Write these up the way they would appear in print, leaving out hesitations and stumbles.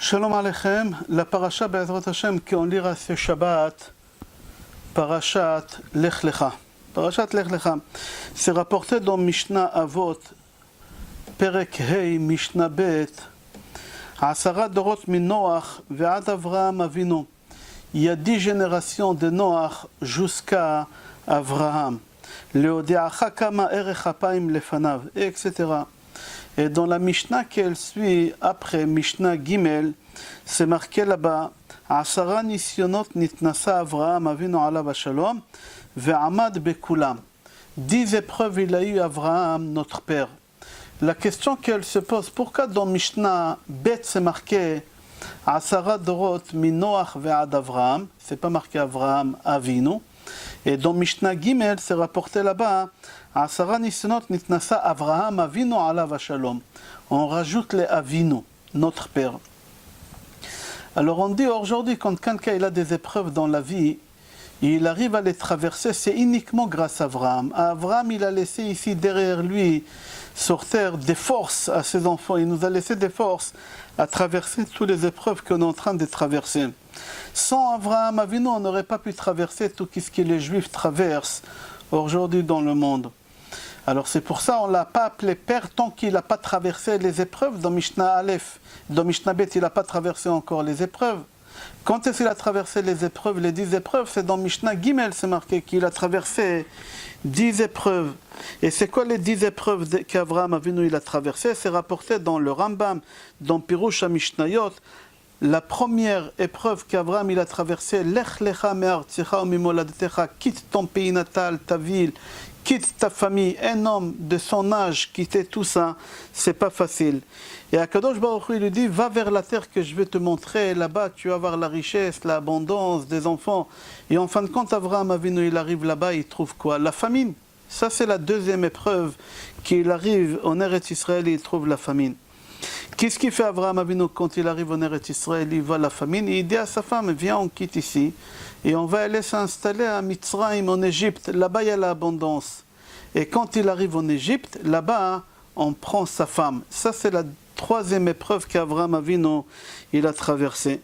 Shalom Aleichem, la paracha Be'ezrat Hashem qu'on lira ce Shabbat, Parashat Lech Lecha. Parashat Lech Lecha, c'est rapporté dans Mishnah Avot, Perek Hei, Mishnah Bet, Asara Dorot min Noach ve'ad Avraham Avinu. Il y a 10 générations de Noach jusqu'à Avraham. Leodeacha kama erech hapaim lefanav, etc. Et dans la Mishnah qu'elle suit après Mishnah Gimel, c'est marqué là-bas Asara nisyonot nitnasa Avraham Avinu alav shalom ve'amad bekulam. 10 épreuves il a eu Avraham, notre père. La question qu'elle se pose, pourquoi dans Mishnah Bet c'est marqué Asara dorot min Noach ve'ad Avraham, c'est pas marqué Avraham Avinu, et dans Mishnah Gimel c'est rapporté là-bas Asara nisyonot nitnasa Avraham Avinu alav shalom. On rajoute les Avinu, notre père. Alors on dit aujourd'hui quand quelqu'un il a des épreuves dans la vie, il arrive à les traverser, c'est uniquement grâce à Avraham. Avraham il a laissé ici derrière lui sur terre des forces à ses enfants. Il nous a laissé des forces à traverser toutes les épreuves qu'on est en train de traverser. Sans Avraham Avinu, on n'aurait pas pu traverser tout ce que les Juifs traversent aujourd'hui dans le monde. Alors c'est pour ça qu'on ne l'a pas appelé père tant qu'il n'a pas traversé les épreuves. Dans Mishnah Aleph, dans Mishnah Bet, il n'a pas traversé encore les épreuves. Quand est-ce qu'il a traversé les épreuves, les 10 épreuves? C'est dans Mishnah Gimel, c'est marqué qu'il a traversé 10 épreuves. Et c'est quoi les 10 épreuves qu'Avraham Avinu il a traversées? C'est rapporté dans le Rambam, dans Pirush HaMishnayot. La première épreuve qu'Avraham il a traversée, Lech lecha me'artzecha u'mimoladetecha, quitte ton pays natal, ta ville, quitte ta famille. Un homme de son âge quitter tout ça, c'est pas facile. Et Akadosh Baruch Hu, il lui dit, va vers la terre que je vais te montrer, là-bas tu vas avoir la richesse, l'abondance des enfants. Et en fin de compte, Avraham Avinu, il arrive là-bas, il trouve quoi? La famine. Ça c'est la deuxième épreuve, qu'il arrive en Eretz Israël, il trouve la famine. Qu'est-ce qu'il fait Avraham Avinu quand il arrive en Eretz Israël? Il voit la famine et il dit à sa femme, viens on quitte ici et on va aller s'installer à Mitzrayim en Égypte, là-bas il y a l'abondance. Et quand il arrive en Égypte, là-bas on prend sa femme. Ça c'est la troisième épreuve qu'Avraham Avinu il a traversée.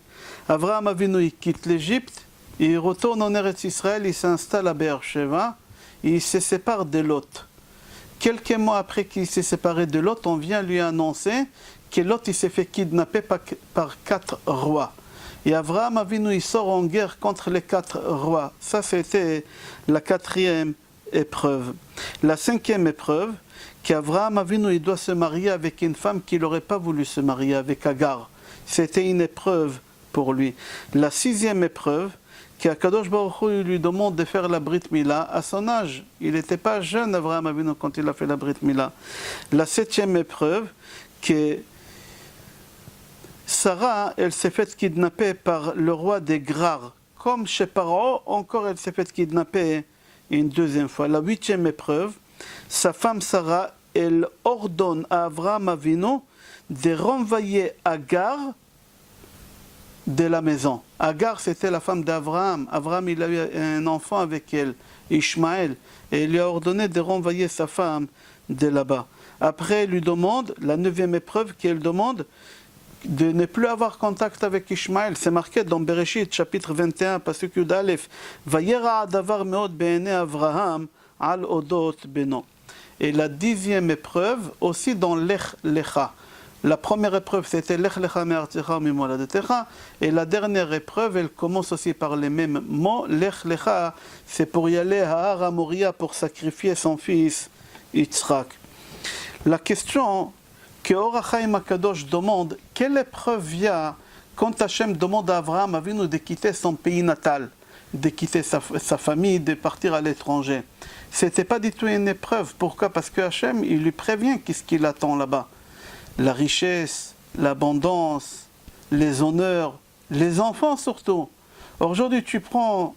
Avraham Avinu il quitte l'Égypte, il retourne en Eretz Israël, il s'installe à Beersheva et il se sépare de Lot. Quelques mois après qu'il s'est séparé de Lot, on vient lui annoncer que Lot il s'est fait kidnapper par 4 rois. Et Avraham Avinu il sort en guerre contre les 4 rois. Ça c'était la 4e épreuve. La 5e épreuve, qu'Avraham Avinu il doit se marier avec une femme qu'il n'aurait pas voulu se marier, avec Agar. C'était une épreuve pour lui. La 6e épreuve, qu'Akadosh Baruch Hu lui demande de faire la Brit Mila à son âge. Il n'était pas jeune, Avraham Avinu, quand il a fait la Brit Mila. La 7e épreuve, que Sarah, elle s'est faite kidnapper par le roi des Grar. Comme chez Paro, encore elle s'est faite kidnapper une deuxième fois. La 8e épreuve, sa femme Sarah, elle ordonne à Avraham Avinu de renvoyer Agar de la maison. Agar, c'était la femme d'Avraham. Avraham, il a eu un enfant avec elle, Ishmaël, et il lui a ordonné de renvoyer sa femme de là-bas. Après, elle lui demande, la 9e épreuve qu'elle demande, de ne plus avoir contact avec Ishmaël. C'est marqué dans Bereshit, chapitre 21, pasuk Yud Aleph, Vayera adavar meod be'ene Avraham al odot beno. Et la 10e épreuve, aussi dans Lech Lecha. La première épreuve, c'était Lech lecha me'artzecha u'mimoladetecha, et la dernière épreuve, elle commence aussi par les mêmes mots. Lech lecha, c'est pour y aller à Har HaMoria pour sacrifier son fils Yitzhak. La question que Or HaChaim HaKadosh demande, quelle épreuve il y a quand Hachem demande à Avraham Avinu de quitter son pays natal, de quitter sa famille, de partir à l'étranger? C'était pas du tout une épreuve. Pourquoi? Parce que Hachem, il lui prévient qu'est-ce qu'il attend là-bas. La richesse, l'abondance, les honneurs, les enfants surtout. Aujourd'hui, tu prends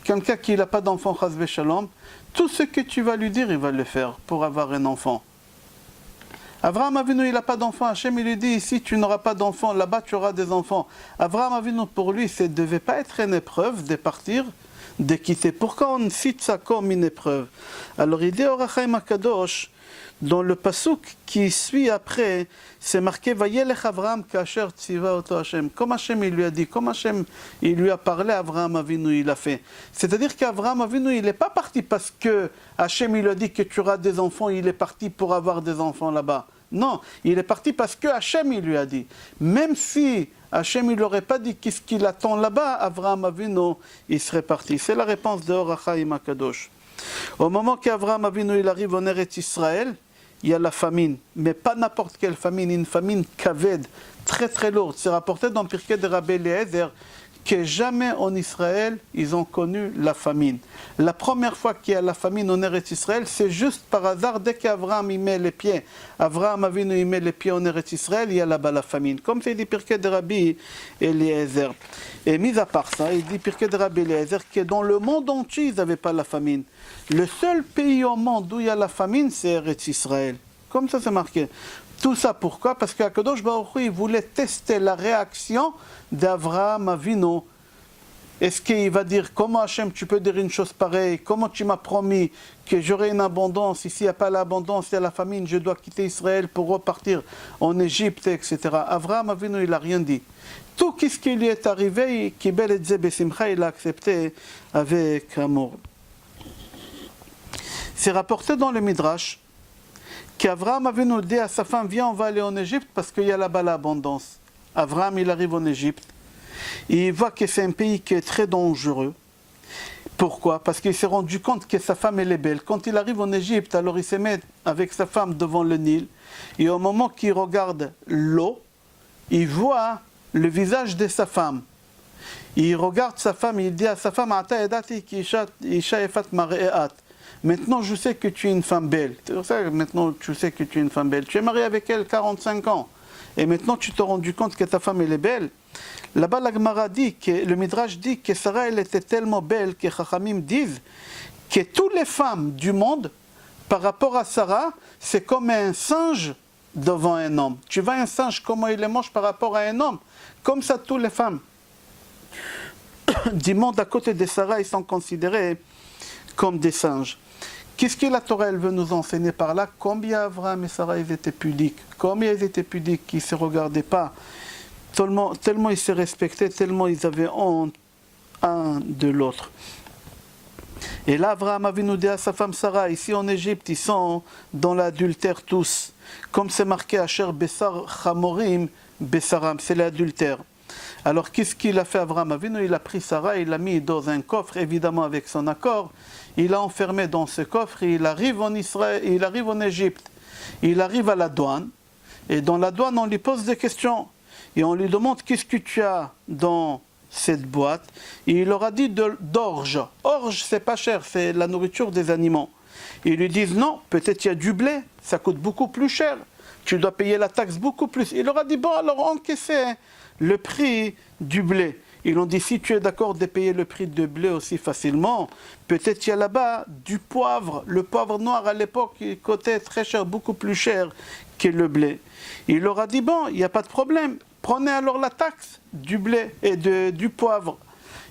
quelqu'un qui n'a pas d'enfant, chas v'shalom, tout ce que tu vas lui dire, il va le faire pour avoir un enfant. Avraham Avinu, il n'a pas d'enfant. Hachem, il lui dit, ici, tu n'auras pas d'enfant, là-bas, tu auras des enfants. Avraham Avinu, pour lui, ça ne devait pas être une épreuve de partir de quitter. Pourquoi on cite ça comme une épreuve? Alors il dit Or HaChaim HaKadosh, dans le pasuk qui suit après, c'est marqué Vayelech Avraham kasher tziva oto Hashem. Comme Hashem il lui a dit, comme Hashem il lui a parlé, Avraham Avinu il a fait. C'est-à-dire qu'Avraham Avinu il n'est pas parti parce que Hashem il lui a dit que tu auras des enfants, il est parti pour avoir des enfants là-bas. Non, il est parti parce que Hashem il lui a dit. Même si Hashem il n'aurait pas dit qu'est-ce qu'il attend là-bas, Avraham Avinu il serait parti. C'est la réponse de Or HaChaim HaKadosh. Au moment qu'Avraham Avinu il arrive en Eretz Israël, il y a la famine, mais pas n'importe quelle famine, une famine kaved, très très lourde. C'est rapporté dans Pirkei de Rabbi Eliezer que jamais en Israël ils ont connu la famine. La première fois qu'il y a la famine en Eretz Israël, c'est juste par hasard, dès qu'Avraham y met les pieds, Avraham Avinu y met les pieds en Eretz Israël, il y a là-bas la famine. Comme c'est dit Pirkei de Rabbi Eliezer. Et mis à part ça, il dit Pirkei de Rabbi Eliezer que dans le monde entier, ils n'avaient pas la famine. Le seul pays au monde où il y a la famine, c'est Eretz Israël. Comme ça, c'est marqué. Tout ça, pourquoi? Parce qu'Akadosh Baruch Hu, il voulait tester la réaction d'Avraham Avinu. Est-ce qu'il va dire, comment Hachem, tu peux dire une chose pareille? Comment tu m'as promis que j'aurai une abondance? Ici, il n'y a pas l'abondance, il y a la famine, je dois quitter Israël pour repartir en Égypte, etc. Avraham Avinu, il n'a rien dit. Tout ce qui lui est arrivé, Kibel et Zé Besimcha, il a accepté avec amour. C'est rapporté dans le Midrash qu'Avraham Avinu dit à sa femme, viens, on va aller en Égypte parce qu'il y a là-bas l'abondance. Avraham, il arrive en Égypte. Et il voit que c'est un pays qui est très dangereux. Pourquoi? Parce qu'il s'est rendu compte que sa femme elle est belle. Quand il arrive en Égypte, alors il se met avec sa femme devant le Nil. Et au moment qu'il regarde l'eau, il voit le visage de sa femme. Il regarde sa femme et il dit à sa femme, maintenant je sais que tu es une femme belle. C'est pour ça que maintenant tu sais que tu es une femme belle. Tu es marié avec elle 45 ans. Et maintenant tu t'es rendu compte que ta femme elle est belle. Là-bas la Gemara dit, le Midrash dit que Sarah elle était tellement belle que Chachamim disent que toutes les femmes du monde, par rapport à Sarah, c'est comme un singe devant un homme. Tu vois un singe, comment il les mange par rapport à un homme? Comme ça, toutes les femmes du monde à côté de Sarah, ils sont considérés comme des singes. Qu'est-ce que la Torah elle veut nous enseigner par là? Combien Avraham et Sarah ils étaient pudiques? Combien ils étaient pudiques qu'ils ne se regardaient pas? Tellement ils se respectaient, tellement ils avaient honte un de l'autre. Et là, Avraham avait nous dit à sa femme Sarah, ici en Égypte, ils sont dans l'adultère tous. Comme c'est marqué Asher Bessar Chamorim Bessaram, c'est l'adultère. Alors qu'est-ce qu'il a fait Avraham Avinu? Il a pris Sarah, il l'a mis dans un coffre, évidemment avec son accord. Il l'a enfermé dans ce coffre et il arrive en Israël, il arrive en Égypte. Il arrive à la douane et dans la douane on lui pose des questions et on lui demande qu'est-ce que tu as dans cette boîte. Et il leur a dit d'orge. Orge c'est pas cher, c'est la nourriture des animaux. Ils lui disent non, peut-être il y a du blé, ça coûte beaucoup plus cher. Tu dois payer la taxe beaucoup plus. Il leur a dit bon alors encaissez le prix du blé. Ils ont dit si tu es d'accord de payer le prix de blé aussi facilement, peut-être il y a là-bas du poivre. Le poivre noir à l'époque il coûtait très cher, beaucoup plus cher que le blé. Il leur a dit bon, il n'y a pas de problème, prenez alors la taxe du blé et du poivre.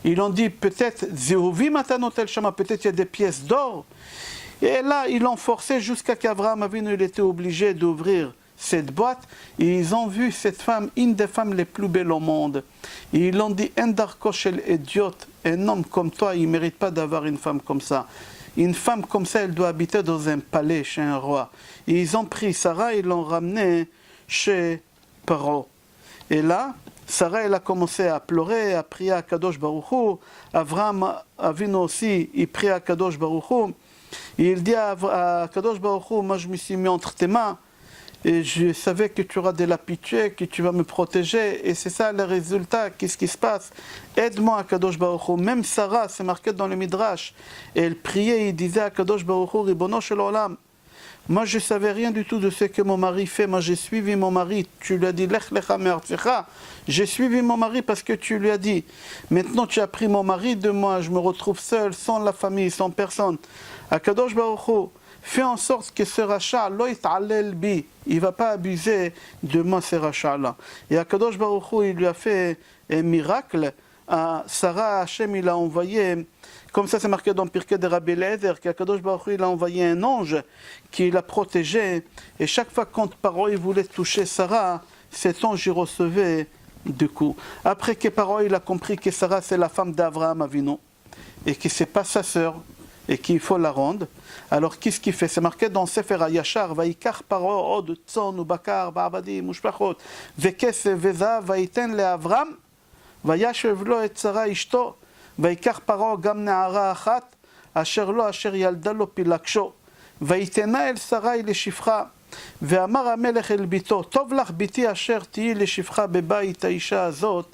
Ils ont dit peut-être peut-être il y a des pièces d'or. Et là ils l'ont forcé jusqu'à qu'Avraham Avinu il était obligé d'ouvrir cette boîte, et ils ont vu cette femme, une des femmes les plus belles au monde. Et ils ont dit, Endarkoshel idiote, un homme comme toi, il ne mérite pas d'avoir une femme comme ça. Une femme comme ça, elle doit habiter dans un palais chez un roi. Et ils ont pris Sarah, ils l'ont ramenée chez Paro. Et là, Sarah, elle a commencé à pleurer, à prier à Kadosh Baruch Hu. Avraham Avinu aussi, il prie à Kadosh Baruch Hu. Et il dit à Kadosh Baruch Hu, moi je me suis mis entre tes mains, et je savais que tu auras de la pitié, que tu vas me protéger, et c'est ça le résultat. Qu'est-ce qui se passe? Aide-moi à Kadosh Baruch Hu. Même Sarah, c'est marqué dans le Midrash, et elle priait, il disait à Kadosh Baruch Hu, Ribono shel olam, moi je ne savais rien du tout de ce que mon mari fait, moi j'ai suivi mon mari, tu lui as dit lech lecha me'artzecha, j'ai suivi mon mari parce que tu lui as dit, maintenant tu as pris mon mari de moi, je me retrouve seul, sans la famille, sans personne. À Kadosh Baruch Hu, fais en sorte que ce rachat, lo yit'allel bi, il ne va pas abuser de moi ce rachat-là. Et Akadosh Baruch Hu, il lui a fait un miracle. à Sarah, Hachem il a envoyé, comme ça c'est marqué dans Pirkei de Rabbi Eliezer, qu'Akadosh Baruch Hu il a envoyé un ange qui l'a protégé, et chaque fois quand Paro il voulait toucher Sarah, cet ange il recevait deux coups. Après que Paro il a compris que Sarah c'est la femme d'Abraham Avinu, et que c'est pas sa sœur, et qu'il faut la rendre, alors qu'est-ce qu'il fait? C'est marqué dans Sefer HaYashar, Vaikach Paro od tzon ubakar ba'avadim ushpachot vekesef vezav vaiten leAvram vayashev lo et Sarah ishto ויקח פרעה גם נערה אחת, אשר לו אשר ילדה לו פילגשו, ויתנה אל שרי לשפחה, ואמר המלך אל ביתו, טוב לך ביתי אשר תהי לשפחה בבית האישה הזאת,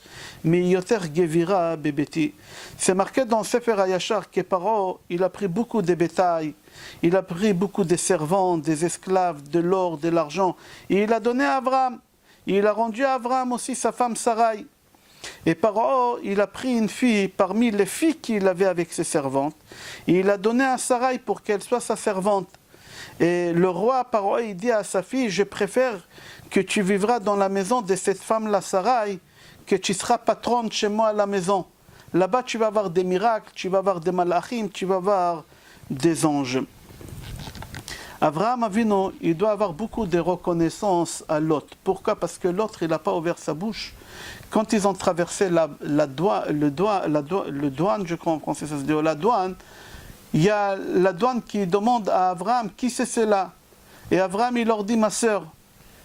מהיותך גבירה בביתי. C'est marqué dans Sefer HaYashar que Paro, il a pris beaucoup de bétail, il a pris beaucoup de servants, des esclaves, de l'or, de l'argent, et il a donné à Abraham. Il a rendu à Abraham aussi sa femme Sarai. Et Paro, il a pris une fille parmi les filles qu'il avait avec ses servantes, et il a donné à Sarai pour qu'elle soit sa servante. Et le roi Paro, il dit à sa fille, je préfère que tu vivras dans la maison de cette femme-là, Sarai, que tu seras patronne chez moi à la maison. Là-bas, tu vas avoir des miracles, tu vas avoir des malachim, tu vas avoir des anges. Abraham Avinu, il doit avoir beaucoup de reconnaissance à Lot. Pourquoi? Parce que l'autre, il n'a pas ouvert sa bouche. Quand ils ont traversé le douane, je crois en français ça se dit, la douane, il y a la douane qui demande à Abraham, qui c'est cela? Et Abraham, il leur dit, ma sœur.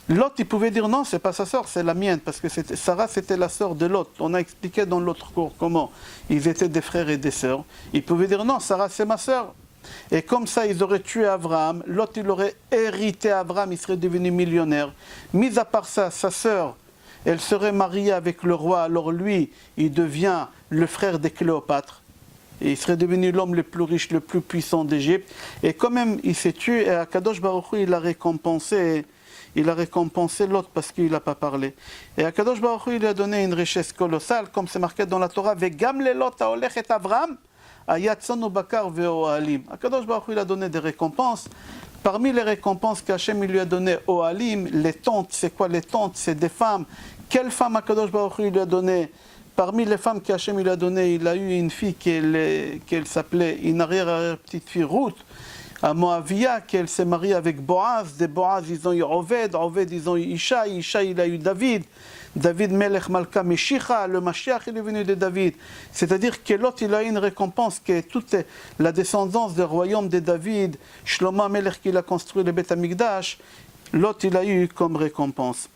Lot, il pouvait dire, non, c'est pas sa sœur, c'est la mienne, parce que Sarah, c'était la sœur de Lot. On a expliqué dans l'autre cours comment ils étaient des frères et des sœurs. Il pouvait dire, non, Sarah, c'est ma sœur. Et comme ça, ils auraient tué Abraham. Lot, il aurait hérité Abraham, il serait devenu millionnaire. Mis à part ça, sa sœur, elle serait mariée avec le roi, alors lui, il devient le frère de Cléopâtre. Et il serait devenu l'homme le plus riche, le plus puissant d'Égypte. Et quand même, il s'est tué, et Akadosh Baruch Hu, il a récompensé l'autre parce qu'il n'a pas parlé. Et Akadosh Baruch Hu, il a donné une richesse colossale, comme c'est marqué dans la Torah, « Vegam lelot haolech et Avram, ayat tzon ubakar ve'ohalim » Akadosh Baruch Hu, il a donné des récompenses. Parmi les récompenses qu'Hachem lui a donné Ohalim, les tentes, c'est quoi les tentes? C'est des femmes. Quelle femme Akadosh Baruch Hu lui a donné? Parmi les femmes qu'Hachem lui a donné, il a eu une fille qu'elle s'appelait, une arrière-petite fille Ruth, à Moavia, qu'elle s'est mariée avec Boaz. De Boaz, ils ont eu Oved, Oved, ils ont eu Isha, Isha, il a eu David. David Melech Malka Meshicha, le Mashiach, il est venu de David. C'est-à-dire que l'autre, il a eu une récompense, que toute la descendance du royaume de David, Shlomo Melech, qu'il a construit le Beth Amikdash, l'autre, il a eu comme récompense.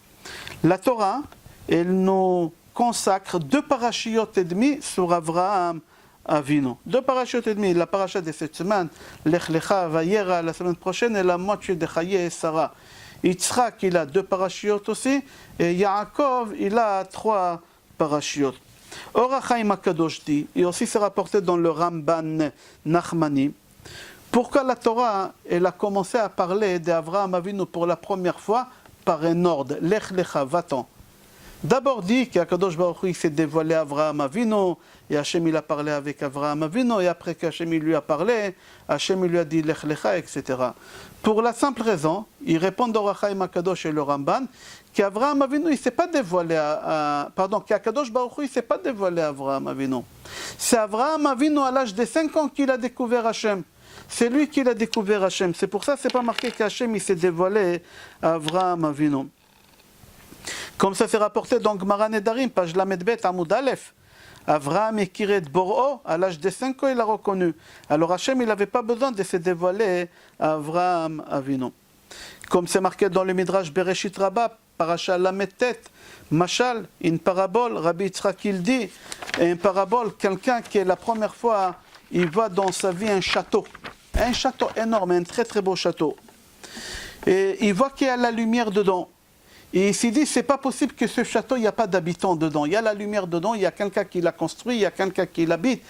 La Torah, elle nous consacre 2 parachiotes et demi sur Avraham Avinu. 2 parachiotes et demi. La paracha de cette semaine, Lech Lecha Vayera, la semaine prochaine, est la moitié de Chaye et Sarah. Yitzhak, il a 2 parachiotes aussi, et Yaakov, il a 3 parachiotes. Or HaChaim HaKadosh dit, et aussi c'est rapporté dans le Ramban Nachmani, pourquoi la Torah, elle a commencé à parler d'Avraham Avinu pour la première fois par un ordre, Lech Lecha, va-t'en. D'abord dit qu'Akadosh Baruch Hu s'est dévoilé à Avraham Avinu, et Hachem il a parlé avec Avraham Avinu, et après qu'Hachem il lui a parlé, Hachem il lui a dit Lech Lecha, etc. Pour la simple raison, il répond dans Chaim HaKadosh et le Ramban, qu'Avraham Avinu il s'est pas dévoilé qu'Akadosh Baruch Hu il s'est pas dévoilé à Avraham Avinu. C'est Avraham Avinu à l'âge de 5 ans qu'il a découvert Hachem. C'est lui qui l'a découvert Hachem. C'est pour ça que c'est pas marqué qu'Hachem il s'est dévoilé à Avraham Avinu. Comme ça c'est rapporté dans Gemara Nedarim, page Lamedbet, Amoud Aleph. Avraham Ekiret Bor'o, à l'âge de 5 ans, il a reconnu. Alors Hachem, il n'avait pas besoin de se dévoiler à Avraham Avinu. Comme c'est marqué dans le Midrash Bereshit Rabbah, Parasha Lametet, Mashal, une parabole, Rabbi Yitzhak il dit, une parabole, quelqu'un qui est la première fois, il voit dans sa vie un château énorme, un très très beau château. Et il voit qu'il y a la lumière dedans. Et il s'est dit, c'est pas possible que ce château, il n'y a pas d'habitants dedans. Il y a la lumière dedans, il y a quelqu'un qui l'a construit, il y a quelqu'un qui l'habite.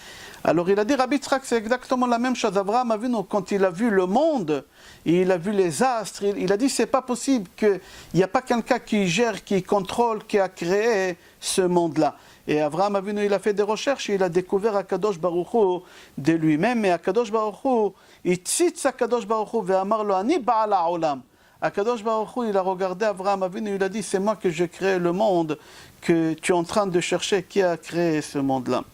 Alors il a dit, Rabbi Yitzhak, c'est exactement la même chose. Avraham Avinu, quand il a vu le monde, et il a vu les astres, il a dit, c'est pas possible qu'il n'y a pas quelqu'un qui gère, qui contrôle, qui a créé ce monde-là. Et Avraham Avinu, il a fait des recherches, et il a découvert Akadosh Baruch Hu de lui-même. Et Akadosh Baruch Hu, il tzitz Akadosh Baruch Hu, ve'amar lo ani ba'al ha'olam. Akadosh Baruch Hu, il a regardé Avraham Avinu, il a dit, c'est moi que j'ai créé le monde, que tu es en train de chercher qui a créé ce monde-là.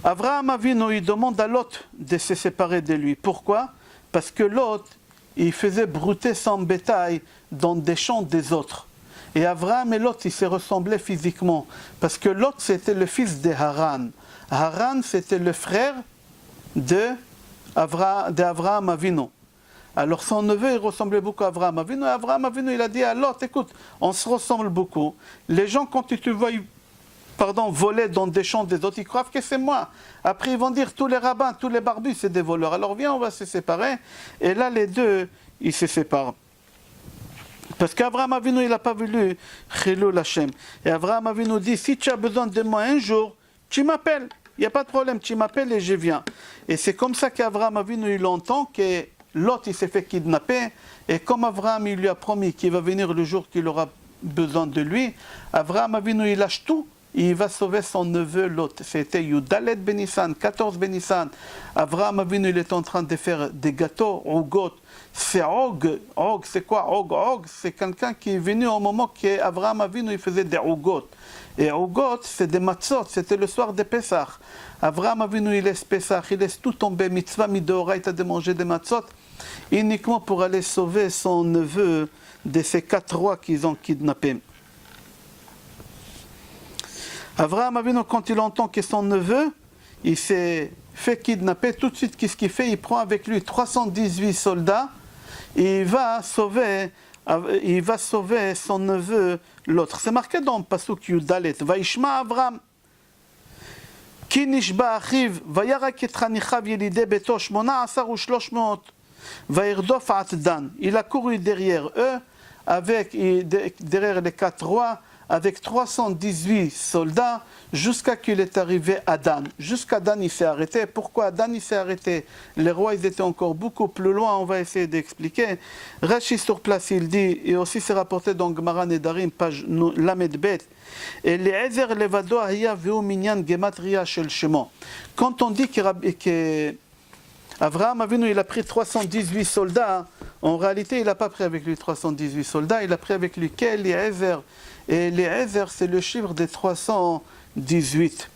Avraham Avinu, il demande à Lot de se séparer de lui. Pourquoi? Parce que Lot, il faisait brouter son bétail dans des champs des autres. Et Avraham et Lot, ils se ressemblaient physiquement. Parce que Lot, c'était le fils de Haran. Haran, c'était le frère d'Avraham Avinu. Alors son neveu, il ressemblait beaucoup à Avraham Avinu. Et Avraham Avinu, il a dit à Lot, écoute, on se ressemble beaucoup. Les gens, quand ils te voient voler dans des champs des autres, ils croient que c'est moi. Après, ils vont dire, tous les rabbins, tous les barbus, c'est des voleurs. Alors viens, on va se séparer. Et là, les deux, ils se séparent. Parce qu'Avraham Avinu, il n'a pas voulu Chilul Hashem. Et Avraham Avinu dit, si tu as besoin de moi un jour, tu m'appelles. Il n'y a pas de problème, tu m'appelles et je viens. Et c'est comme ça qu'Avraham Avinu, il entend que Lot, il s'est fait kidnapper. Et comme Avraham, il lui a promis qu'il va venir le jour qu'il aura besoin de lui, Avraham Avinu, il lâche tout. Il va sauver son neveu Lot. C'était Yudalet Benissan, 14 Benissan. Avraham Avinu, il est en train de faire des gâteaux, Ogot. C'est Og. Og, c'est quoi Og? Og, c'est quelqu'un qui est venu au moment qu'Avraham Avinu, il faisait des Ogot. Et Ogot, c'est des matzot, c'était le soir de Pessah. Avraham Avinu, il laisse Pessah, il laisse tout tomber, mitzvah midoraita de manger des matzot, uniquement pour aller sauver son neveu de ces 4 rois qu'ils ont kidnappés. Avraham Avinu, quand il entend que son neveu, il s'est fait kidnapper, tout de suite, qu'est-ce qu'il fait? Il prend avec lui 318 soldats et il va sauver son neveu, l'autre. C'est marqué dans le pasuk Yudalet. Vaishma Avraham. Ki nishba achiv, vayarak et chanichav yelidei beto 18 vayirdof at Dan. Il a couru derrière eux, derrière les 4 rois, avec 318 soldats, jusqu'à qu'il est arrivé à Dan. Jusqu'à Dan, il s'est arrêté. Pourquoi Dan, il s'est arrêté? Les rois, ils étaient encore beaucoup plus loin, on va essayer d'expliquer. Rashi sur place, il dit, et aussi c'est rapporté dans Gemara Nedarim, page Lamed Bet, et Eliezer levado haya veu minyan gematria shel shemo. Quand on dit que Avraham Avinu, il a pris 318 soldats, en réalité, il n'a pas pris avec lui 318 soldats, il a pris avec lui qu'Eliezer. Et Eliezer, c'est le chiffre des 318.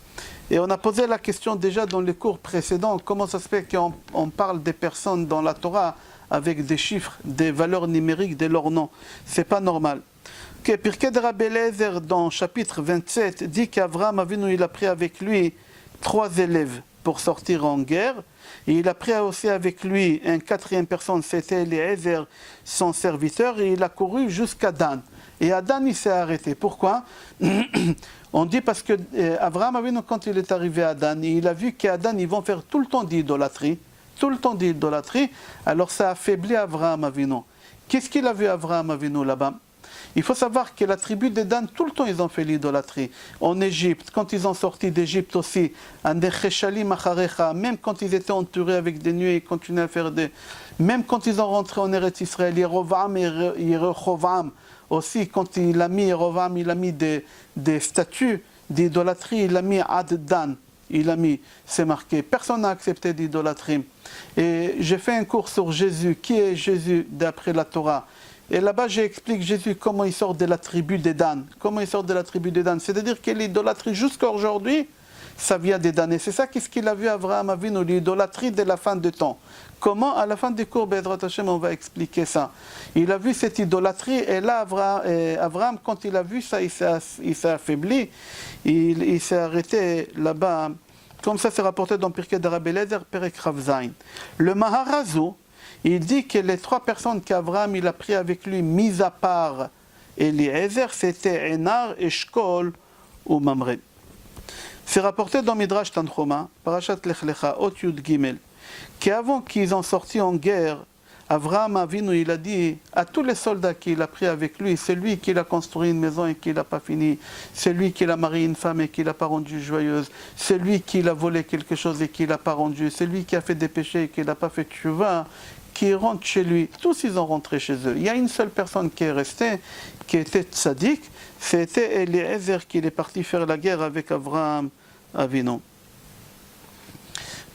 Et on a posé la question déjà dans les cours précédents, comment ça se fait qu'on parle des personnes dans la Torah avec des chiffres, des valeurs numériques de leur nom. C'est pas normal. Pirkei de Rabbi Eliezer, dans chapitre 27, dit qu'Avraham Avinu, il a pris avec lui 3 élèves pour sortir en guerre. Et il a pris aussi avec lui une 4e personne, c'était Eliezer, son serviteur, et il a couru jusqu'à Dan. Et à Dan, il s'est arrêté. Pourquoi? On dit parce que Avraham Avinu, quand il est arrivé à Dan, il a vu qu'à Dan, ils vont faire tout le temps d'idolâtrie. Tout le temps d'idolâtrie. Alors ça a affaibli Avraham Avinu. Qu'est-ce qu'il a vu Avraham Avinu là-bas? Il faut savoir que la tribu de Dan, tout le temps, ils ont fait l'idolâtrie. En Égypte, quand ils ont sorti d'Égypte aussi, même quand ils étaient entourés avec des nuées, ils continuaient à faire des... Même quand ils ont rentré en Eretz Israël, Yerovam et Yerovam, aussi, quand il a mis Yerovam, il a mis des statues d'idolâtrie, il a mis Ad Dan, il a mis, c'est marqué. Personne n'a accepté d'idolâtrie. Et j'ai fait un cours sur Jésus. Qui est Jésus d'après la Torah? Et là-bas, j'explique Jésus comment il sort de la tribu des Dan. Comment il sort de la tribu des Dan? C'est-à-dire que l'idolâtrie jusqu'à aujourd'hui, ça vient des Dan. Et c'est ça qu'est-ce qu'il a vu Avraham Avinu, l'idolâtrie de la fin du temps. Comment, à la fin du cours, Be'ezrat Hashem, on va expliquer ça. Il a vu cette idolâtrie, et là, Avraham, quand il a vu ça, il s'est affaibli, il s'est arrêté là-bas. Comme ça, c'est rapporté dans Pirkei de Rabbi Eliezer, Perek Rav Zayin. Le Maharazou, il dit que les 3 personnes qu'Avraham il a pris avec lui, mis à part Eliezer, c'était Enar, Eshkol ou Mamre. C'est rapporté dans Midrash Tanchuma, Parashat Lech Lecha, Ot Yud Gimel, qu'avant qu'ils ont sorti en guerre, Avraham Avinu, il a dit à tous les soldats qu'il a pris avec lui, c'est lui qui a construit une maison et qui l'a pas fini, c'est lui qui a marié une femme et qui l'a pas rendue joyeuse, c'est lui qui a volé quelque chose et qui l'a pas rendu, c'est lui qui a fait des péchés et qui l'a pas fait tchouva, qui rentre chez lui. Tous ils ont rentré chez eux. Il y a une seule personne qui est restée, qui était tzaddik, c'était Eliezer qui est parti faire la guerre avec Avraham Avinu.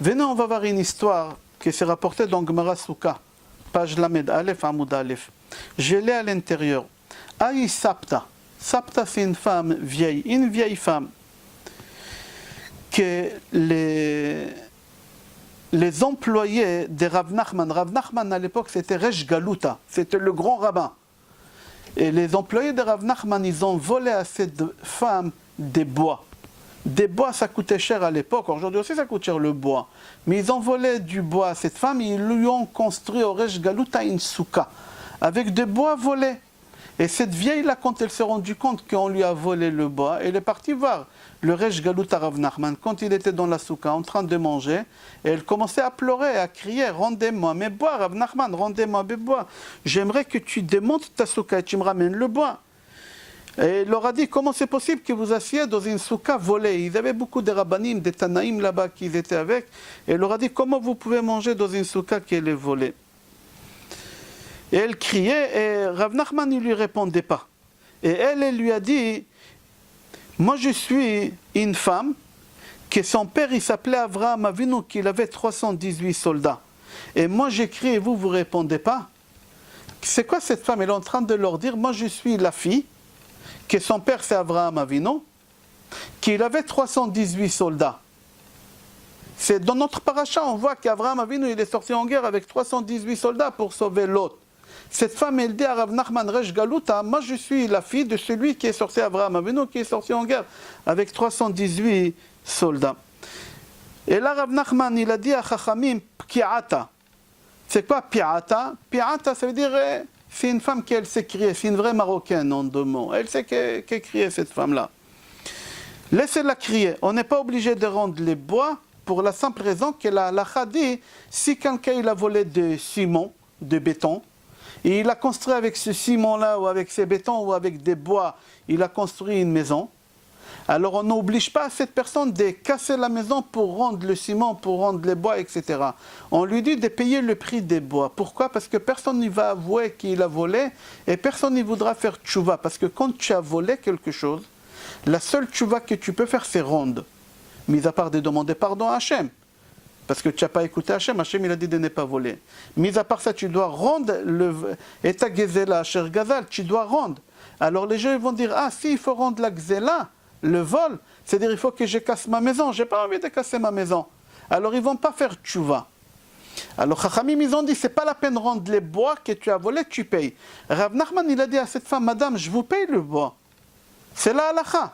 Venez, on va voir une histoire que c'est rapporté dans Gemara Souka, page Lamed Aleph, Amoud Aleph. Je l'ai à l'intérieur. Aïe Sapta. Sapta, c'est une femme vieille, une vieille femme que les employés de Rav Nachman à l'époque c'était Resh Galuta, c'était le grand rabbin. Et les employés de Rav Nachman, ils ont volé à cette femme des bois. Des bois, ça coûtait cher à l'époque, aujourd'hui aussi ça coûte cher le bois. Mais ils ont volé du bois à cette femme, ils lui ont construit au Resh Galuta une souka, avec des bois volés. Et cette vieille-là, quand elle s'est rendue compte qu'on lui a volé le bois, elle est partie voir le Resh Galuta Rav Nachman, quand il était dans la souka en train de manger, et elle commençait à pleurer, à crier, rendez-moi mes bois, Rav Nachman, rendez-moi mes bois. J'aimerais que tu démontes ta souka et tu me ramènes le bois. Et il leur a dit, comment c'est possible que vous assiez dans une souka volée? Ils avaient beaucoup de rabbanim, des tanaïm là-bas qui étaient avec, et il leur a dit, comment vous pouvez manger dans une souka qui est volée? Et elle criait, et Rav Nachman ne lui répondait pas. Et elle lui a dit, moi je suis une femme, que son père il s'appelait Avraham Avinu, qu'il avait 318 soldats. Et moi j'écris et vous répondez pas. C'est quoi cette femme? Elle est en train de leur dire, moi je suis la fille, que son père c'est Avraham Avinu, qu'il avait 318 soldats. C'est dans notre paracha, on voit qu'Avraham Avinu il est sorti en guerre avec 318 soldats pour sauver l'autre. Cette femme, elle dit à Rav Nachman Resh Galuta, moi je suis la fille de celui qui est sorti Avraham Avinu, qui est sorti en guerre avec 318 soldats. Et là, Rav Nachman, il a dit à Chachamim, Pi'ata. C'est quoi Pi'ata? Pi'ata, ça veut dire, c'est une femme qui elle sait crier, c'est une vraie Marocaine en deux mots. Elle sait qu'elle crier, cette femme-là. Laissez-la crier. On n'est pas obligé de rendre les bois pour la simple raison que la halakha dit, si quelqu'un il a volé de ciment, de béton, et il a construit avec ce ciment-là, ou avec ces bétons, ou avec des bois, il a construit une maison. Alors on n'oblige pas cette personne de casser la maison pour rendre le ciment, pour rendre les bois, etc. On lui dit de payer le prix des bois. Pourquoi? Parce que personne n'y va avouer qu'il a volé, et personne n'y voudra faire tchouva. Parce que quand tu as volé quelque chose, la seule tchouva que tu peux faire, c'est rendre. Mis à part de demander pardon à Hachem. Parce que tu n'as pas écouté Hachem, Hachem il a dit de ne pas voler. Mis à part ça, tu dois rendre et ta gazela, cher gazal, tu dois rendre. Alors les gens ils vont dire, ah si, il faut rendre la gazela, le vol, c'est-à-dire il faut que je casse ma maison, je n'ai pas envie de casser ma maison. Alors ils ne vont pas faire tchouva. Alors Chachamim ils ont dit, c'est pas la peine de rendre les bois que tu as volés, tu payes. Rav Nachman il a dit à cette femme, madame, je vous paye le bois. C'est la halakha.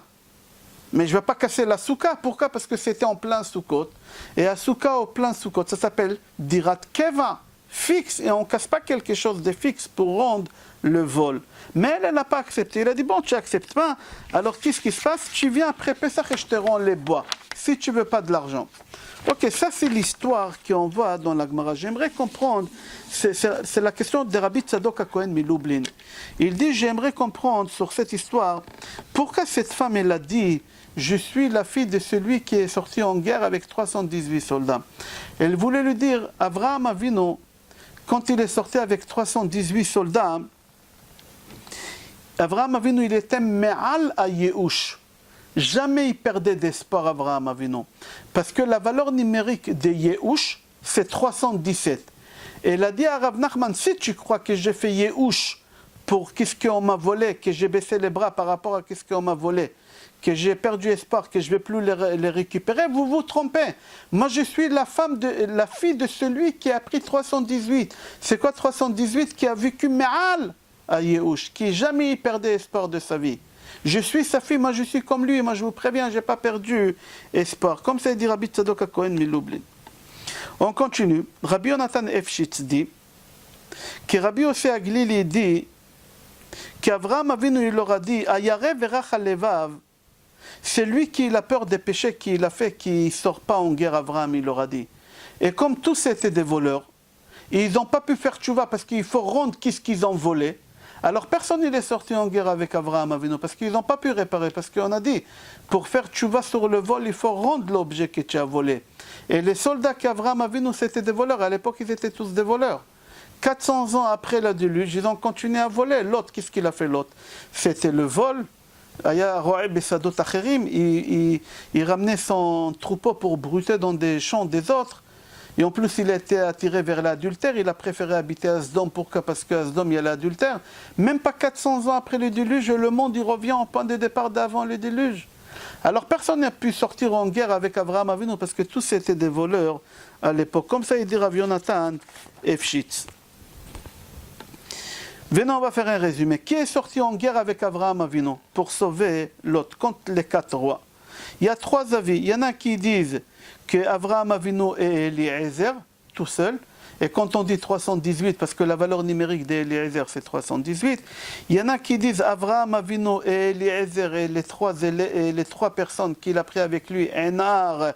Mais je ne vais pas casser la souka. Pourquoi? Parce que c'était en plein soukot. Et à souka au plein soukot, ça s'appelle dirat keva, fixe. Et on ne casse pas quelque chose de fixe pour rendre le vol. Mais elle n'a pas accepté. Elle a dit, bon, tu n'acceptes pas. Alors qu'est-ce qui se passe? Tu viens après Pessah et je te rends les bois. Si tu ne veux pas de l'argent. Ok, ça c'est l'histoire qu'on voit dans la Gemara. J'aimerais comprendre, c'est la question de Rabbi Tzadok HaKohen Milublin. Il dit, j'aimerais comprendre sur cette histoire, pourquoi cette femme elle a dit, je suis la fille de celui qui est sorti en guerre avec 318 soldats. Elle voulait lui dire, Avraham Avinu, quand il est sorti avec 318 soldats, Avraham Avinu il était me'al à Yehush. Jamais il perdait d'espoir Avraham Avinu. Parce que la valeur numérique de Yehush, c'est 317. Et il a dit à Rav Nachman, si tu crois que j'ai fait Yehush pour qu'est-ce qu'on m'a volé, que j'ai baissé les bras par rapport à qu'est-ce qu'on m'a volé, que j'ai perdu espoir, que je ne vais plus les récupérer, vous vous trompez. Moi je suis la fille de celui qui a pris 318. C'est quoi 318? Qui a vécu Me'al à Yehush, qui jamais perdait espoir de sa vie. Je suis sa fille, moi je suis comme lui, moi je vous préviens, je n'ai pas perdu espoir. Comme ça dit Rabbi Tzadok HaKohen Milublin. On continue. Rabbi Yonatan Efshitz dit que Rabbi Yossi Aglili dit qu'Avraham Avinu il leur a dit Ayare verach alevav, c'est lui qui a peur des péchés qu'il a fait, qui ne sort pas en guerre. Avraham il leur a dit. Et comme tous étaient des voleurs, ils n'ont pas pu faire tchouva parce qu'il faut rendre ce qu'ils ont volé. Alors personne n'est sorti en guerre avec Avraham Avinu parce qu'ils n'ont pas pu réparer. Parce qu'on a dit, pour faire tchouva sur le vol, il faut rendre l'objet que tu as volé. Et les soldats qu'Avraham Avinu, c'était des voleurs. À l'époque, ils étaient tous des voleurs. 400 ans après la déluge, ils ont continué à voler. L'autre, qu'est-ce qu'il a fait l'autre? C'était le vol. Il ramenait son troupeau pour brûler dans des champs des autres. Et en plus, il a été attiré vers l'adultère, il a préféré habiter à Sdom. Pourquoi? Parce qu'à Sdom, il y a l'adultère. Même pas 400 ans après le déluge, le monde il revient au point de départ d'avant le déluge. Alors personne n'a pu sortir en guerre avec Abraham Avinu parce que tous étaient des voleurs à l'époque. Comme ça, il dit Rav Yonatan Efshitz. Venons, on va faire un résumé. Qui est sorti en guerre avec Abraham Avinu pour sauver Lot contre les 4 rois? Il y a 3 avis. Il y en a qui disent que Abraham Avinu et Eliezer, tout seul. Et quand on dit 318, parce que la valeur numérique d'Eliezer c'est 318, il y en a qui disent Abraham Avinu et Eliezer et les trois personnes qu'il a pris avec lui, Enar,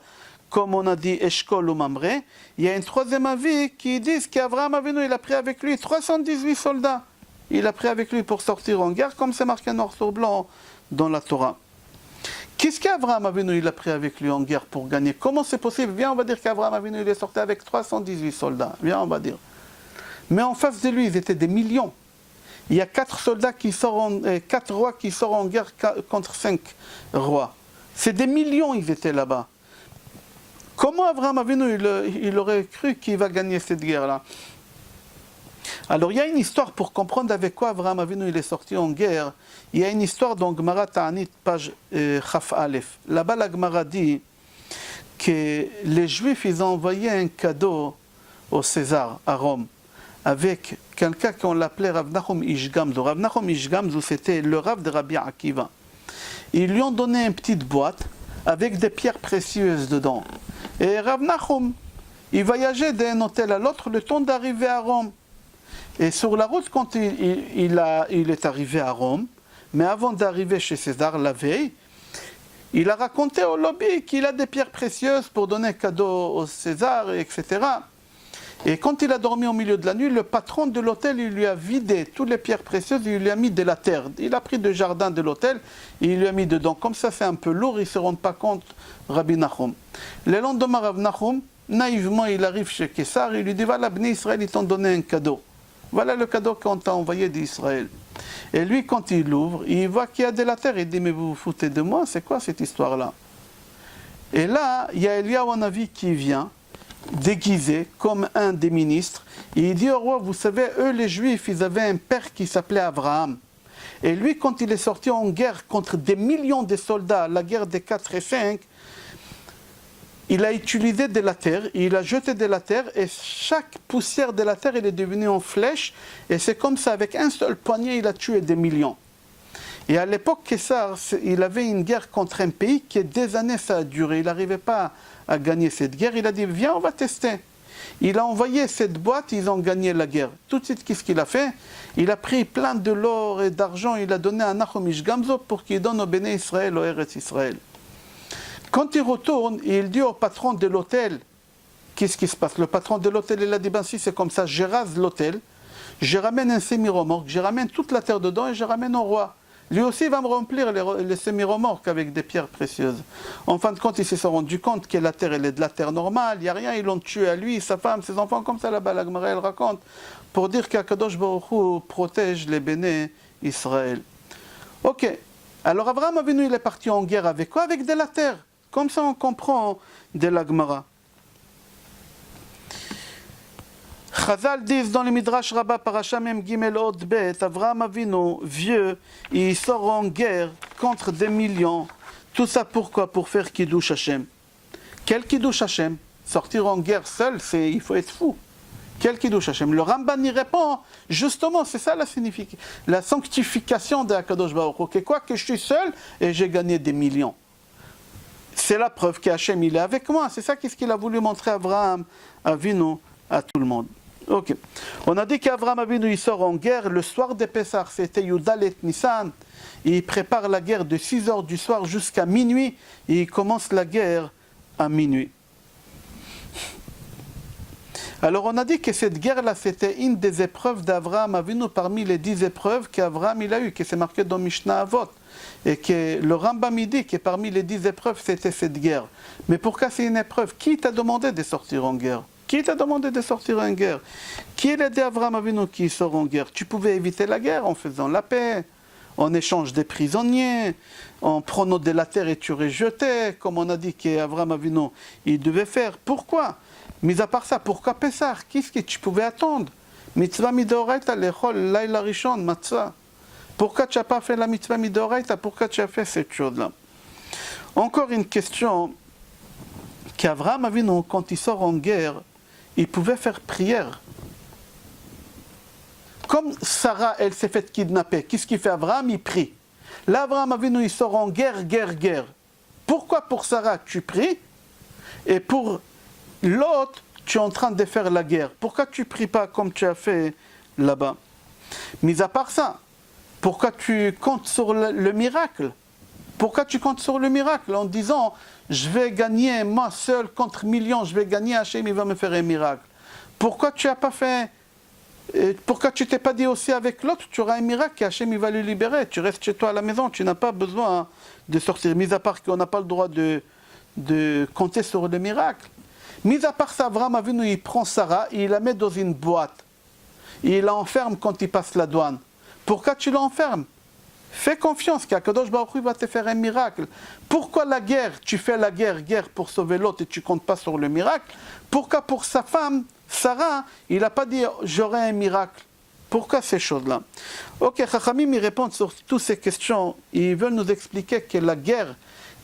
comme on a dit, Eshkol ou Mamre. Il y a un 3e avis qui disent qu'Abraham Avinu il a pris avec lui 318 soldats. Il a pris avec lui pour sortir en guerre, comme c'est marqué noir sur blanc dans la Torah. Qu'est-ce qu'Abraham Avinu il a pris avec lui en guerre pour gagner? Comment c'est possible? Viens, on va dire qu'Abraham Avinu il est sorti avec 318 soldats. Viens, on va dire. Mais en face de lui, ils étaient des millions. Il y a 4 soldats qui sortent 4 rois qui sortent en guerre contre 5 rois. C'est des millions, ils étaient là-bas. Comment Abraham Avinu il aurait cru qu'il va gagner cette guerre-là? Alors il y a une histoire pour comprendre avec quoi Abraham Avinu il est sorti en guerre. Il y a une histoire dans Gemara Ta'anit, page Chaf Aleph. Là-bas la Gemara dit que les Juifs ils ont envoyé un cadeau au César à Rome avec quelqu'un qu'on l'appelait Rav Nachum Ish Gamzu. Rav Nachum Ish Gamzu c'était le Rav de Rabbi Akiva. Ils lui ont donné une petite boîte avec des pierres précieuses dedans. Et Rav Nachum il voyageait d'un hôtel à l'autre le temps d'arriver à Rome. Et sur la route, quand il est arrivé à Rome, mais avant d'arriver chez César la veille, il a raconté au lobby qu'il a des pierres précieuses pour donner cadeau au César, etc. Et quand il a dormi au milieu de la nuit, le patron de l'hôtel, il lui a vidé toutes les pierres précieuses, il lui a mis de la terre. Il a pris le jardin de l'hôtel et il lui a mis dedans. Comme ça, c'est un peu lourd, il ne se rend pas compte, Rabbi Nachum. Le lendemain, Rav Nachum, naïvement, il arrive chez Kessar, il lui dit, voilà, Bnei Israël, ils t'ont donné un cadeau. Voilà le cadeau qu'on t'a envoyé d'Israël. Et lui, quand il l'ouvre, il voit qu'il y a de la terre. Il dit, mais vous vous foutez de moi, c'est quoi cette histoire-là? Et là, il y a Eliyahu Hanavi qui vient, déguisé comme un des ministres. Et il dit au roi, vous savez, eux les Juifs, ils avaient un père qui s'appelait Abraham. Et lui, quand il est sorti en guerre contre des millions de soldats, la guerre des 4 et 5, il a utilisé de la terre, il a jeté de la terre et chaque poussière de la terre elle est devenue en flèche et c'est comme ça, avec un seul poignet, il a tué des millions. Et à l'époque, Kessar, il avait une guerre contre un pays qui des années ça a duré, il n'arrivait pas à gagner cette guerre, il a dit viens on va tester. Il a envoyé cette boîte, ils ont gagné la guerre. Tout de suite, qu'est-ce qu'il a fait? Il a pris plein de l'or et d'argent, il a donné à Nachum Ish Gamzu pour qu'il donne au Béné Israël, au Eretz Israël. Quand il retourne, il dit au patron de l'hôtel, qu'est-ce qui se passe? Le patron de l'hôtel, il a dit, ben si c'est comme ça, je rase l'hôtel, je ramène un semi-remorque, je ramène toute la terre dedans et je ramène au roi. Lui aussi va me remplir les semi-remorques avec des pierres précieuses. En fin de compte, ils se sont rendus compte que la terre, elle est de la terre normale, il n'y a rien, ils l'ont tué à lui, sa femme, ses enfants, comme ça là-bas, la Gemara, elle raconte, pour dire qu'Akadosh Baruch Hu protège les béné Israël. Ok, alors Abraham Avinu, il est parti en guerre avec quoi? Avec de la terre. Comme ça, on comprend de la Gemara. Chazal disent dans le Midrash Rabbah, Parasha Mem Gimel Od Bet, Avraham Avinu, vieux, il sort en guerre contre des millions. Tout ça pourquoi? Pour faire Kiddush Hashem. Quel Kiddush Hashem? Sortir en guerre seul, il faut être fou. Quel Kiddush Hashem? Le Ramban y répond, justement, c'est ça la sanctification de Akadosh Baruch Hu. Quoi que je suis seul et j'ai gagné des millions. C'est la preuve qu'Hachem il est avec moi. C'est ça qu'est-ce qu'il a voulu montrer à Abraham Avinu à tout le monde. Ok. On a dit qu'Abraham Avinu il sort en guerre le soir de Pessah, c'était Yudalet Nissan. Il prépare la guerre de 6h du soir jusqu'à minuit et il commence la guerre à minuit. Alors on a dit que cette guerre-là c'était une des épreuves d'Abraham Avinu parmi les 10 épreuves qu'Abraham il a eues, que c'est marqué dans Mishnah Avot. Et que le Rambam dit que parmi les 10 épreuves, c'était cette guerre. Mais pourquoi c'est une épreuve? Qui t'a demandé de sortir en guerre? Qui t'a demandé de sortir en guerre? Qui est l'aidé Abraham Avinu qui sort en guerre? Tu pouvais éviter la guerre en faisant la paix, en échange des prisonniers, en prenant de la terre et tu rejetais, comme on a dit qu'Avraham Avinu, il devait faire. Pourquoi? Mis à part ça, pourquoi Pessah? Qu'est-ce que tu pouvais attendre? Mitzvah midoraita lechol laila rishon matzah. Pourquoi tu n'as pas fait la mitzvah midoraita? Pourquoi tu as fait cette chose-là? Encore une question, qu'Avraham Avinu, quand il sort en guerre, il pouvait faire prière. Comme Sarah, elle s'est faite kidnapper, qu'est-ce qu'il fait Avraham? Il prie. Là, Avraham Avinu, il sort en guerre, guerre. Pourquoi pour Sarah, tu pries, et pour l'autre, tu es en train de faire la guerre? Pourquoi tu ne pries pas comme tu as fait là-bas? Mis à part ça, pourquoi tu comptes sur le miracle? Pourquoi tu comptes sur le miracle en disant, je vais gagner moi seul contre millions, je vais gagner, Hachem, il va me faire un miracle? Pourquoi tu n'as pas fait... Pourquoi tu t'es pas dit aussi avec l'autre, tu auras un miracle, Hachem il va le libérer, tu restes chez toi à la maison, tu n'as pas besoin de sortir, mis à part qu'on n'a pas le droit de compter sur le miracle. Mis à part ça, Avraham Avinu, il prend Sarah, il la met dans une boîte, il l'enferme quand il passe la douane. Pourquoi tu l'enfermes? Fais confiance qu'Akadosh Baruch Hu va te faire un miracle. Pourquoi la guerre? Tu fais la guerre pour sauver l'autre et tu comptes pas sur le miracle. Pourquoi pour sa femme, Sarah, il n'a pas dit j'aurai un miracle? Pourquoi ces choses-là? Ok, Chachamim ils répondent sur toutes ces questions. Ils veulent nous expliquer que la guerre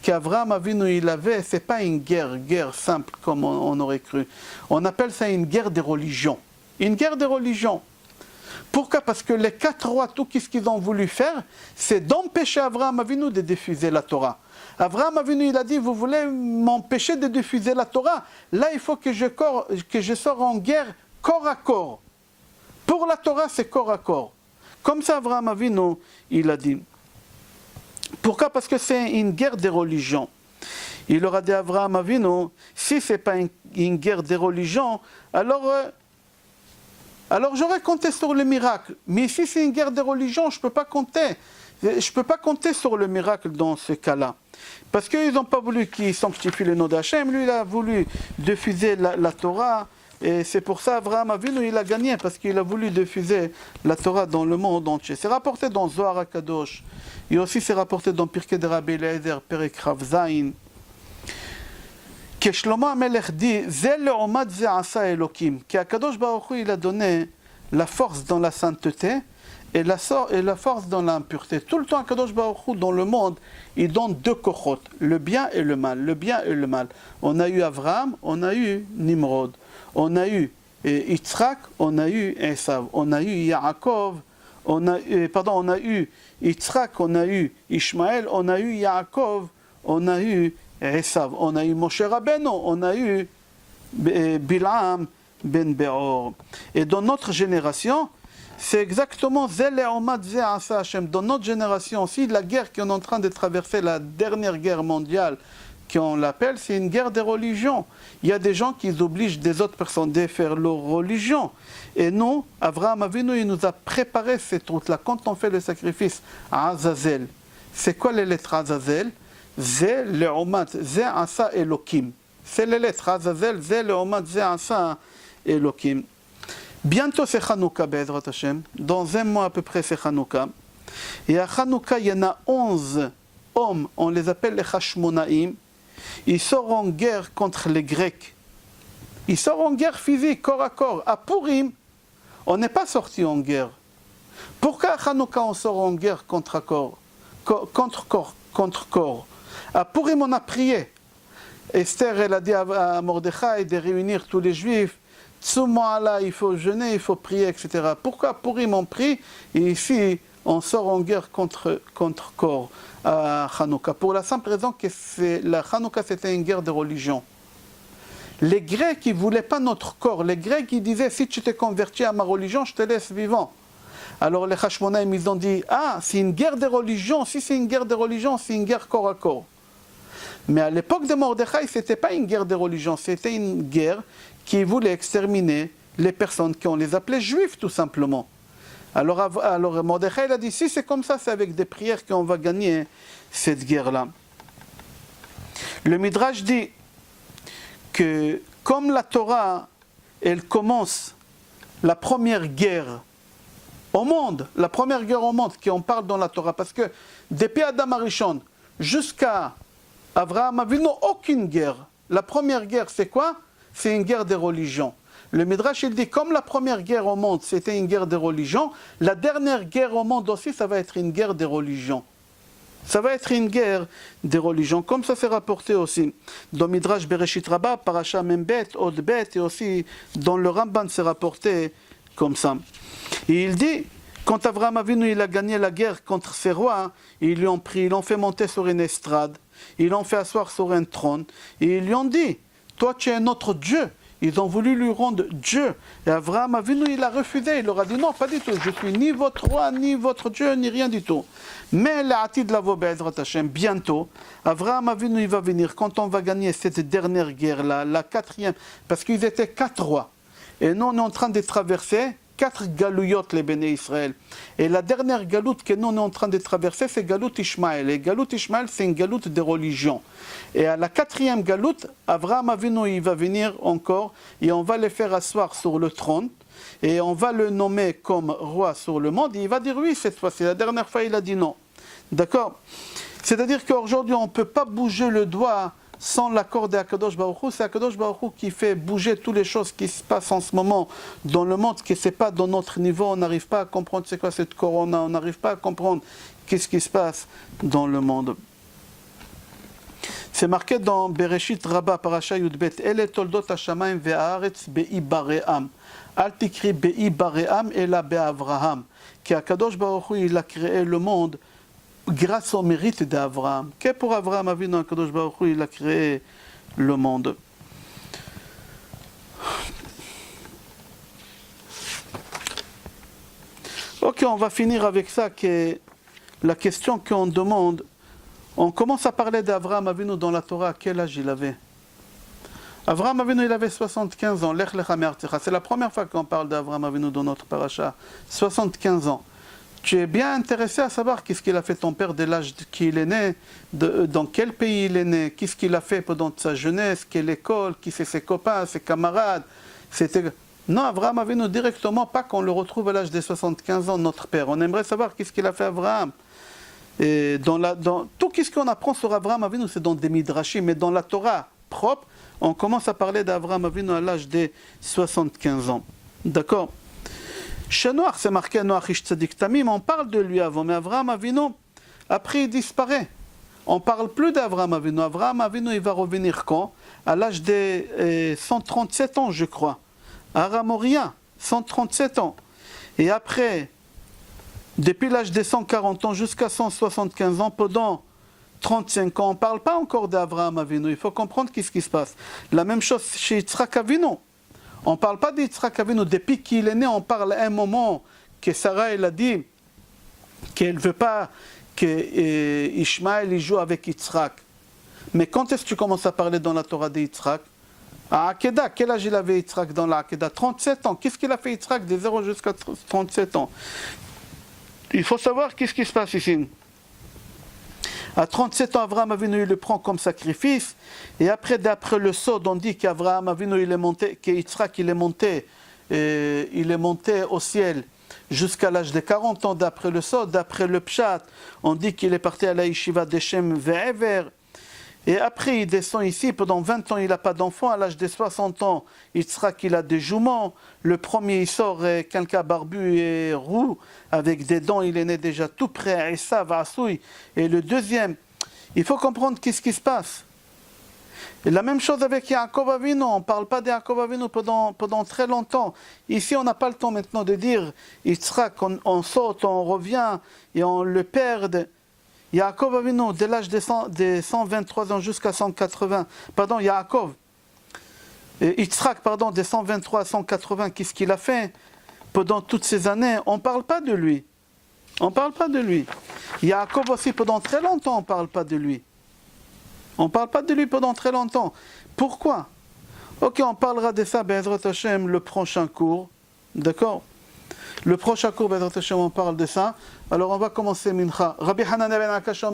qu'Avraham Avinu il avait, c'est pas une guerre simple comme on aurait cru. On appelle ça une guerre des religions. Une guerre des religions. Pourquoi? Parce que les 4 rois, tout ce qu'ils ont voulu faire, c'est d'empêcher Avraham Avinu de diffuser la Torah. Avraham Avinu, il a dit, vous voulez m'empêcher de diffuser la Torah? Là, il faut que je sors en guerre corps à corps. Pour la Torah, c'est corps à corps. Comme ça, Avraham Avinu, il a dit. Pourquoi? Parce que c'est une guerre des religions. Il aura dit à Avraham Avinu, si ce n'est pas une guerre des religions, alors j'aurais compté sur le miracle. Mais si c'est une guerre de religion, je ne peux pas compter. Je ne peux pas compter sur le miracle dans ce cas-là. Parce qu'ils n'ont pas voulu qu'il sanctifie le nom d'Hachem. Lui, il a voulu diffuser la Torah. Et c'est pour ça Avraham Avinu, il a gagné. Parce qu'il a voulu diffuser la Torah dans le monde entier. C'est rapporté dans Zohar HaKadosh. Et aussi c'est rapporté dans Pirkei de Rabbi Eliezer, Perek Rav Zayin. Que Shlomo HaMelech dit, Zeh le'omad zeh asa Elokim, qu'Akadosh Baruch Hu il a donné la force dans la sainteté et la force dans l'impureté. Tout le temps Akadosh Baruch Hu dans le monde, il donne 2 kochot, le bien et le mal, le bien et le mal. On a eu Avraham, on a eu Nimrod, on a eu Yitzhak, on a eu Esav, on a eu Yaakov, on a eu Yitzhak, on a eu Ishmaël, on a eu Yaakov, on a eu Esav, on a eu Moshe Rabbeinu, on a eu Bilam ben Beor. Et dans notre génération, c'est exactement dans notre génération aussi, la guerre qu'on est en train de traverser, la dernière guerre mondiale, qu'on l'appelle, c'est une guerre des religions. Il y a des gens qui obligent des autres personnes de faire leur religion. Et nous, Avraham Avinu, il nous a préparé cette route-là. Quand on fait le sacrifice à Azazel, c'est quoi les lettres Azazel? Zé le'omat, zé asa Elokim. C'est les lettres Azazel, zé le'omat, zé asa Elokim. Bientôt c'est Hanouka, Be'ezrat Hashem. Dans un mois à peu près c'est Hanouka. Et à Hanouka, il y en a 11 hommes, on les appelle les Hashmonaïm. Ils sortent en guerre contre les Grecs. Ils sortent en guerre physique, corps à corps. À Purim, on n'est pas sorti en guerre. Pourquoi à Hanouka on sort en guerre contre corps? Contre corps. À Purim, on a prié. Esther, elle a dit à Mordechai de réunir tous les Juifs. Tsuma'ala, il faut jeûner, il faut prier, etc. Pourquoi Purim on prie et ici on sort en guerre contre corps à Hanouka? Pour la simple raison que la Hanouka c'était une guerre de religion. Les Grecs ils ne voulaient pas notre corps. Les Grecs ils disaient si tu t'es converti à ma religion, je te laisse vivant. Alors les Hashmonaïm ils ont dit c'est une guerre de religion. Si c'est une guerre de religion, c'est une guerre corps à corps. Mais à l'époque de Mordechai, ce n'était pas une guerre de religion, c'était une guerre qui voulait exterminer les personnes qu'on les appelait juifs tout simplement. Alors Mordechai il a dit, si c'est comme ça, c'est avec des prières qu'on va gagner cette guerre-là. Le Midrash dit que comme la Torah, elle commence la première guerre au monde, la première guerre au monde qu'on parle dans la Torah, parce que depuis Adam Arishon jusqu'à Avraham Avinu, aucune guerre. La première guerre, c'est quoi? C'est une guerre des religions. Le Midrash, il dit, comme la première guerre au monde, c'était une guerre des religions, la dernière guerre au monde aussi, ça va être une guerre des religions. Ça va être une guerre des religions, comme ça c'est rapporté aussi dans Midrash Bereshit Rabbah, Parasha Membet, Odbet, et aussi dans le Ramban, c'est rapporté comme ça. Et il dit, quand Avraham Avinu il a gagné la guerre contre ses rois, ils lui ont pris, ils l'ont fait monter sur une estrade, ils l'ont fait asseoir sur un trône, et ils lui ont dit, toi tu es notre Dieu. Ils ont voulu lui rendre Dieu. Et Avraham Avinu, il a refusé. Il leur a dit non, pas du tout. Je suis ni votre roi, ni votre Dieu, ni rien du tout. Mais l'Atid Lavo Be'ezrat Hashem, bientôt, Avraham Avinu, il va venir. Quand on va gagner cette dernière guerre-là, la quatrième, parce qu'ils étaient 4 rois. Et nous, on est en train de traverser 4 galouillotes, les béné Israël. Et la dernière galoute que nous, on est en train de traverser, c'est Galoute Ishmaël. Et Galoute Ishmaël, c'est une galoute de religion. Et à la 4e galoute, Avraham Avinu, il va venir encore, et on va le faire asseoir sur le trône, et on va le nommer comme roi sur le monde, et il va dire oui cette fois-ci. La dernière fois, il a dit non. D'accord? C'est-à-dire qu'aujourd'hui, on ne peut pas bouger le doigt sans l'accord d'Akadosh Baruch Hu. C'est Akadosh Baruch Hu qui fait bouger toutes les choses qui se passent en ce moment dans le monde, que ce n'est pas dans notre niveau. On n'arrive pas à comprendre c'est quoi cette corona, on n'arrive pas à comprendre qu'est-ce qui se passe dans le monde. C'est marqué dans Bereshit Rabbah, Parasha Yudbet, Ele toldot hashamayim ve'haaretz be'i bare'am. Al tikri be'i bare'am ela be'avraham. Qui Akadosh Baruch Hu, il a créé le monde grâce au mérite d'Avraham. Que pour Avraham Avinu, Akadosh Baruch Hu, il a créé le monde. Ok, on va finir avec ça, que la question qu'on demande. On commence à parler d'Avraham Avinu dans la Torah. À quel âge il avait? Avraham Avinu, il avait 75 ans. Lech lecha me'artzecha. C'est la première fois qu'on parle d'Avraham Avinu dans notre paracha. 75 ans. Tu es bien intéressé à savoir qu'est-ce qu'il a fait ton père dès l'âge qu'il est né, dans quel pays il est né, qu'est-ce qu'il a fait pendant sa jeunesse, quelle école, qui c'est ses copains, ses camarades. Non, Avraham Avinu directement, pas qu'on le retrouve à l'âge de 75 ans, notre père. On aimerait savoir qu'est-ce qu'il a fait Avraham. Et tout ce qu'on apprend sur Avraham Avinu, c'est dans des midrashim, mais dans la Torah propre, on commence à parler d'Avraham Avinu à l'âge de 75 ans. D'accord? Chez Noach, c'est marqué Noach Ish Tzadik Tamim, on parle de lui avant, mais Avraham Avinu, après il disparaît. On ne parle plus d'Avraham Avinu. Avraham Avinu, il va revenir quand? À l'âge de 137 ans, je crois. Aramoria, 137 ans. Et après, depuis l'âge de 140 ans jusqu'à 175 ans, pendant 35 ans, on ne parle pas encore d'Avraham Avinu. Il faut comprendre qu'est-ce qui se passe. La même chose chez Yitzhak Avinu. On ne parle pas d'Yitzhak Avinu. Depuis qu'il est né, on parle à un moment que Sarah elle a dit qu'elle ne veut pas qu'Ishmaël joue avec Yitzhak. Mais quand est-ce que tu commences à parler dans la Torah de Yitzhak? À Akedah, quel âge il avait Yitzhak dans la Akedah? 37 ans. Qu'est-ce qu'il a fait Yitzhak de 0 jusqu'à 37 ans? Il faut savoir qu'est-ce qui se passe ici. À 37 ans, Avraham Avinu il le prend comme sacrifice. Et après, d'après le Sod, on dit qu'Avraham Avinu il est monté, qu'Yitzhak il est monté au ciel jusqu'à l'âge de 40 ans. D'après le Sod, d'après le Pshat, on dit qu'il est parti à la Yeshiva de Shem Ve'ever. Et après, il descend ici, pendant 20 ans, il n'a pas d'enfant. À l'âge de 60 ans, Yitzhak, il a des juments. Le premier, il sort quelqu'un barbu et roux, avec des dents, il est né déjà tout près, Esav, Asouy. Et le deuxième, il faut comprendre qu'est-ce qui se passe. Et la même chose avec Yaakov Avinu, on ne parle pas de Yaakov Avinu pendant très longtemps. Ici, on n'a pas le temps maintenant de dire, Yitzhak, on saute, on revient, et on le perd. Yaakov Avinu, dès l'âge de 123 ans jusqu'à 180, pardon, Yitzhak, pardon, de 123 à 180, qu'est-ce qu'il a fait pendant toutes ces années? On ne parle pas de lui. On ne parle pas de lui. Yaakov aussi, pendant très longtemps, on ne parle pas de lui. On ne parle pas de lui pendant très longtemps. Pourquoi? Ok, on parlera de ça, Be'ezrat Hashem, le prochain cours. D'accord? Le prochain cours, Be'ezrat Hashem, on parle de ça. Alors on va commencer Mincha. Rabbi Hanan ben Akash